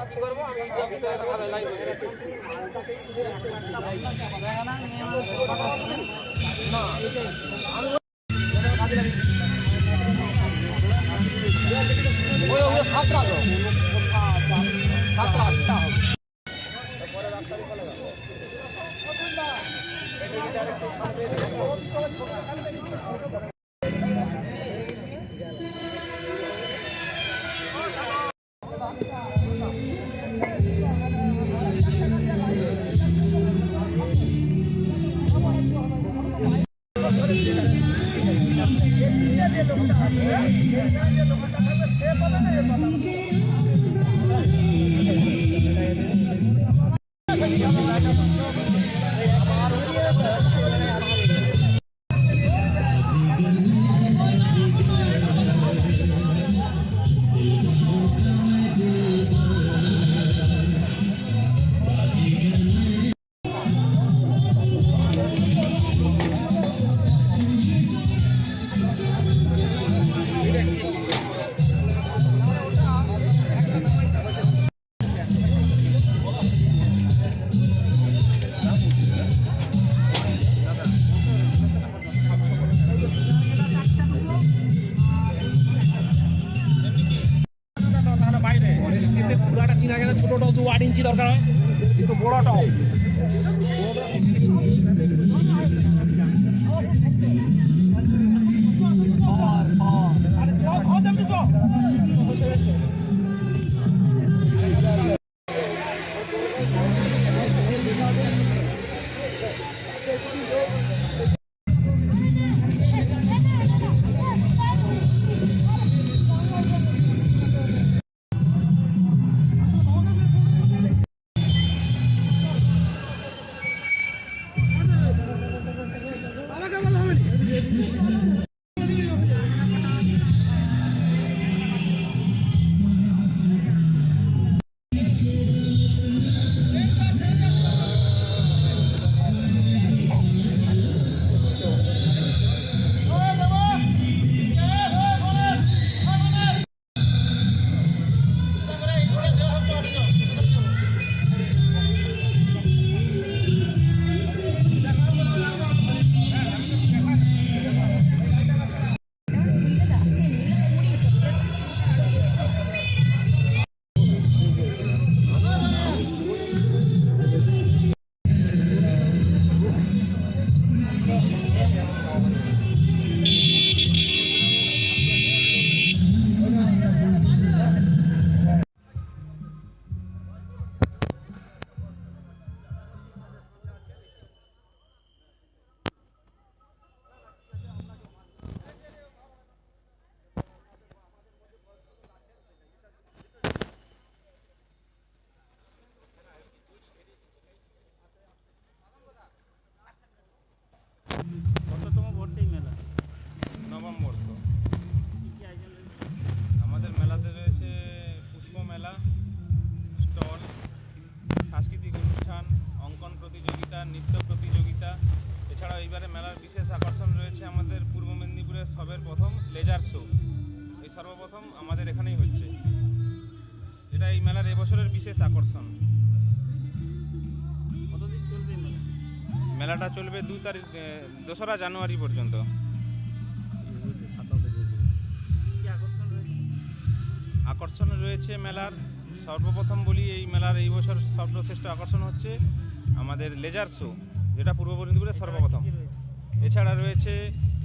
কি করবো আমি লাইভ ওই সাতটা তো সাতটা আটটা হবে ছোটটাও 2-8 ইঞ্চি দরকার হয় কিন্তু বড়টাও আমাদের মেলাতে রয়েছে পুষ্প মেলা, স্টল, সাংস্কৃতিক অনুষ্ঠান, অঙ্কন প্রতিযোগিতা, নৃত্য প্রতিযোগিতা। এছাড়াও এইবারে মেলার বিশেষ আকর্ষণ রয়েছে আমাদের পূর্ব মেদিনীপুরের সবের প্রথম লেজার শো। এই সর্বপ্রথম আমাদের এখানেই হচ্ছে, এটা এই মেলার এবছরের বিশেষ আকর্ষণ। কতদিন চলবে মেলা? মেলাটা চলবে 2রা জানুয়ারি পর্যন্ত। আকর্ষণ রয়েছে মেলার, সর্বপ্রথম বলি এই মেলার এই বছর সর্বশ্রেষ্ঠ আকর্ষণ হচ্ছে আমাদের লেজার শো, যেটা পূর্ব মেদিনীপুরের সর্বপ্রথম। এছাড়া রয়েছে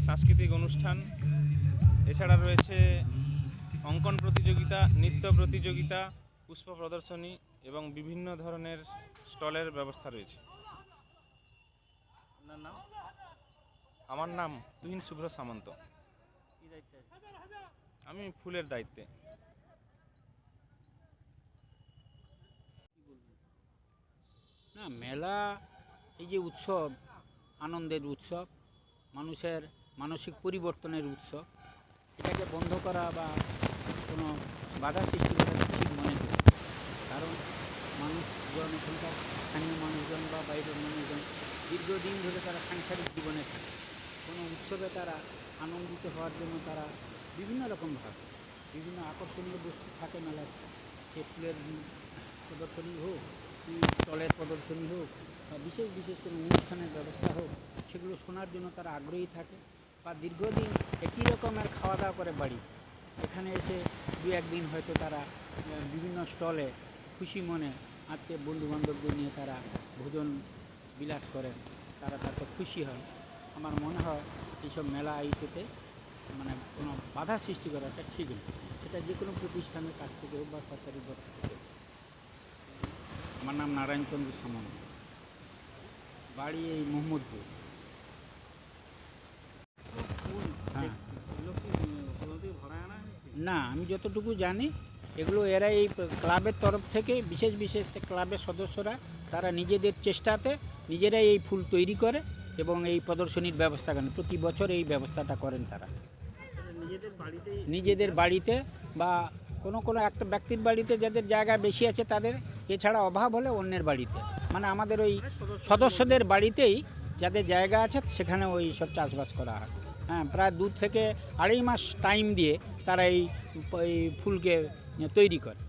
সাংস্কৃতিক অনুষ্ঠান, এছাড়া রয়েছে অঙ্কন প্রতিযোগিতা, নৃত্য প্রতিযোগিতা, পুষ্প প্রদর্শনী এবং বিভিন্ন ধরনের স্টলের ব্যবস্থা রয়েছে। আমার নাম তুহিন শুভ্র সামন্ত। আমি ফুলের দায়িত্বে। না, মেলা এই যে উৎসব, আনন্দের উৎসব, মানুষের মানসিক পরিবর্তনের উৎসব, এটাকে বন্ধ করা বা কোনো বাধা সৃষ্টি করা ঠিক মনে করি। কারণ মানুষজন, এখানকার স্থানীয় মানুষজন বা বাইরের মানুষজন দীর্ঘদিন ধরে তারা সাংসারিক জীবনে থাকে। কোনো উৎসবে তারা আনন্দিত হওয়ার জন্য তারা বিভিন্ন রকমভাবে বিভিন্ন আকর্ষণীয় বস্তু থাকে মেলায়। সে ফুলের প্রদর্শনী হোক কি স্টলের প্রদর্শনী হোক বা বিশেষ বিশেষ কোনো অনুষ্ঠানের ব্যবস্থা হোক, সেগুলো শোনার জন্য তারা আগ্রহী থাকে। বা দীর্ঘদিন একই রকমের খাওয়া দাওয়া করে বাড়ি, এখানে এসে দু একদিন হয়তো তারা বিভিন্ন স্টলে খুশি মনে আত্মীয় বন্ধুবান্ধবদের নিয়ে তারা ভোজন বিলাস করেন, তারা তাতে খুশি হয়। আমার মনে হয় এইসব মেলা আয়োজিতে মানে কোনো বাধা সৃষ্টি করাটা ঠিক না, সেটা যে কোনো প্রতিষ্ঠানের কাছ থেকে হোক বা সরকারি দপ্তর থেকে হোক। আমার নাম নারায়ণচন্দ্র সামন্ত, বাড়ি এই মোহাম্মদপুর। হ্যাঁ, না আমি যতটুকু জানি এগুলো এরা এই ক্লাবের তরফ থেকে বিশেষ বিশেষ ক্লাবের সদস্যরা তারা নিজেদের চেষ্টাতে নিজেরাই এই ফুল তৈরি করে এবং এই প্রদর্শনীর ব্যবস্থা করেন। প্রতি বছর এই ব্যবস্থাটা করেন তারা নিজেদের বাড়িতে বা কোনো কোনো একটা ব্যক্তির বাড়িতে যাদের জায়গা বেশি আছে তাদের, এছাড়া অভাব হলে অন্যের বাড়িতে, মানে আমাদের ওই সদস্যদের বাড়িতেই যাদের জায়গা আছে সেখানে ওই সব চাষবাস করা হয়। হ্যাঁ, প্রায় 2 থেকে 2.5 মাস টাইম দিয়ে তারা এই ফুলকে তৈরি করে।